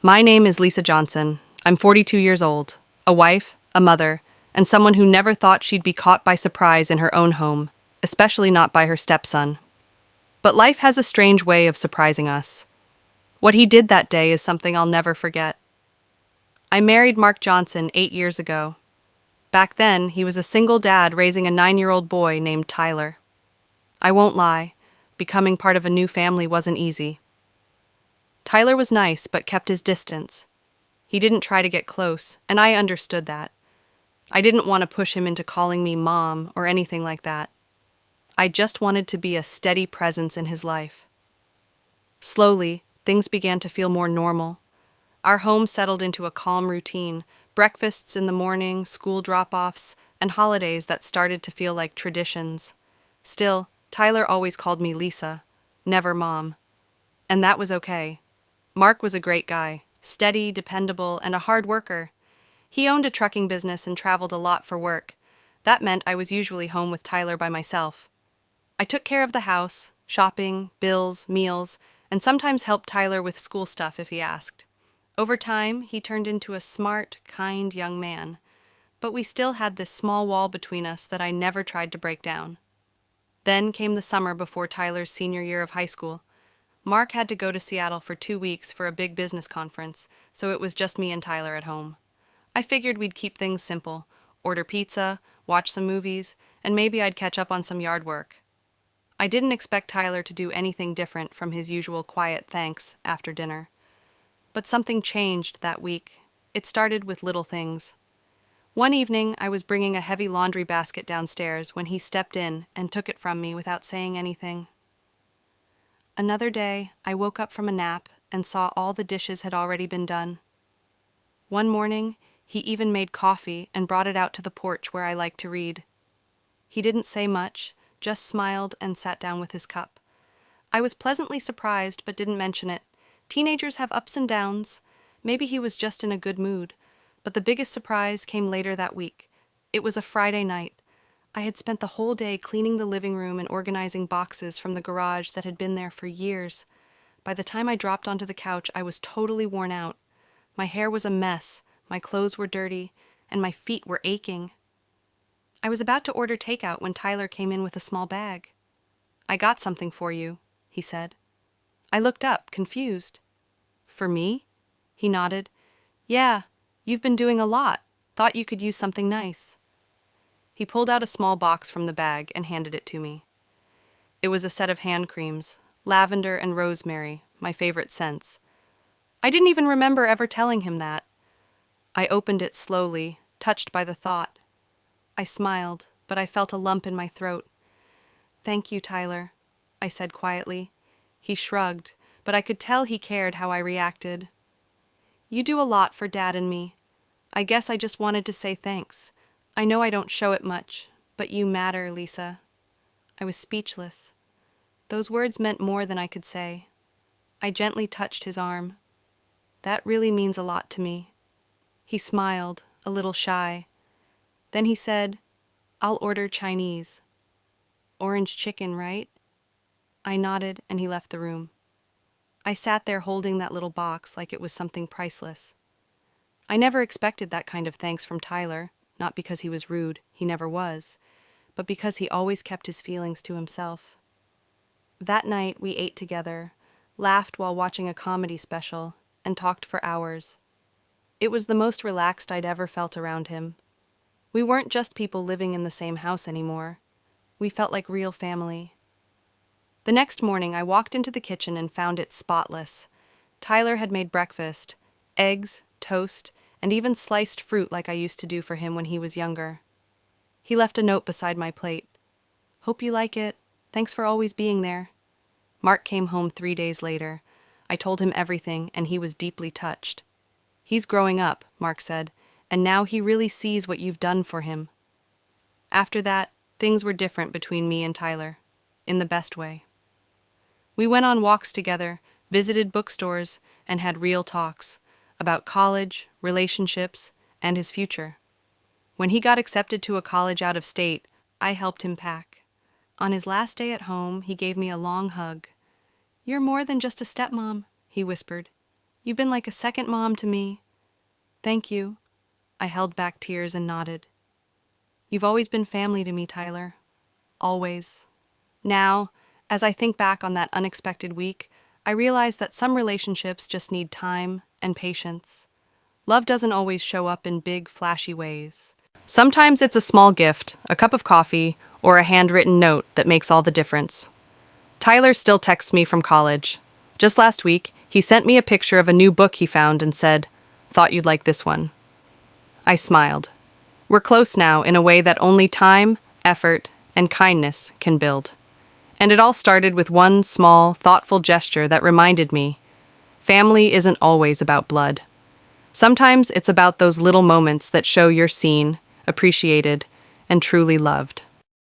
My name is Lisa Johnson. I'm 42 years old, a wife, a mother, and someone who never thought she'd be caught by surprise in her own home, especially not by her stepson. But life has a strange way of surprising us. What he did that day is something I'll never forget. I married Mark Johnson 8 years ago. Back then, he was a single dad raising a 9-year-old boy named Tyler. I won't lie, becoming part of a new family wasn't easy. Tyler was nice but kept his distance. He didn't try to get close, and I understood that. I didn't want to push him into calling me mom or anything like that. I just wanted to be a steady presence in his life. Slowly, things began to feel more normal. Our home settled into a calm routine, breakfasts in the morning, school drop-offs, and holidays that started to feel like traditions. Still, Tyler always called me Lisa, never Mom. And that was okay. Mark was a great guy, steady, dependable, and a hard worker. He owned a trucking business and traveled a lot for work. That meant I was usually home with Tyler by myself. I took care of the house, shopping, bills, meals, and sometimes helped Tyler with school stuff if he asked. Over time, he turned into a smart, kind young man. But we still had this small wall between us that I never tried to break down. Then came the summer before Tyler's senior year of high school. Mark had to go to Seattle for 2 weeks for a big business conference, so it was just me and Tyler at home. I figured we'd keep things simple, order pizza, watch some movies, and maybe I'd catch up on some yard work. I didn't expect Tyler to do anything different from his usual quiet thanks after dinner. But something changed that week. It started with little things. One evening, I was bringing a heavy laundry basket downstairs when he stepped in and took it from me without saying anything. Another day, I woke up from a nap and saw all the dishes had already been done. One morning, he even made coffee and brought it out to the porch where I like to read. He didn't say much, just smiled and sat down with his cup. I was pleasantly surprised but didn't mention it. Teenagers have ups and downs. Maybe he was just in a good mood. But the biggest surprise came later that week. It was a Friday night. I had spent the whole day cleaning the living room and organizing boxes from the garage that had been there for years. By the time I dropped onto the couch, I was totally worn out. My hair was a mess, my clothes were dirty, and my feet were aching. I was about to order takeout when Tyler came in with a small bag. "I got something for you," he said. I looked up, confused. "For me?" He nodded. "Yeah, you've been doing a lot. Thought you could use something nice." He pulled out a small box from the bag and handed it to me. It was a set of hand creams, lavender and rosemary, my favorite scents. I didn't even remember ever telling him that. I opened it slowly, touched by the thought. I smiled, but I felt a lump in my throat. "Thank you, Tyler," I said quietly. He shrugged, but I could tell he cared how I reacted. "You do a lot for Dad and me. I guess I just wanted to say thanks. I know I don't show it much, but you matter, Lisa." I was speechless. Those words meant more than I could say. I gently touched his arm. "That really means a lot to me." He smiled, a little shy. Then he said, "I'll order Chinese." "Orange chicken, right?" I nodded, and he left the room. I sat there holding that little box like it was something priceless. I never expected that kind of thanks from Tyler, not because he was rude, he never was, but because he always kept his feelings to himself. That night we ate together, laughed while watching a comedy special, and talked for hours. It was the most relaxed I'd ever felt around him. We weren't just people living in the same house anymore. We felt like real family. The next morning I walked into the kitchen and found it spotless. Tyler had made breakfast, eggs, toast, and even sliced fruit like I used to do for him when he was younger. He left a note beside my plate. "Hope you like it. Thanks for always being there." Mark came home 3 days later. I told him everything, and he was deeply touched. "He's growing up," Mark said, "and now he really sees what you've done for him." After that, things were different between me and Tyler, in the best way. We went on walks together, visited bookstores, and had real talks about college, relationships, and his future. When he got accepted to a college out of state, I helped him pack. On his last day at home, he gave me a long hug. "You're more than just a stepmom," he whispered. You've been like a second mom to me. Thank you. I held back tears and nodded. You've always been family to me, Tyler. Always. Now, as I think back on that unexpected week, I realize that some relationships just need time and patience. Love doesn't always show up in big, flashy ways. Sometimes it's a small gift, a cup of coffee, or a handwritten note that makes all the difference. Tyler still texts me from college. Just last week, he sent me a picture of a new book he found and said, "Thought you'd like this one." I smiled. We're close now in a way that only time, effort, and kindness can build. And it all started with one small, thoughtful gesture that reminded me, family isn't always about blood. Sometimes it's about those little moments that show you're seen, appreciated, and truly loved.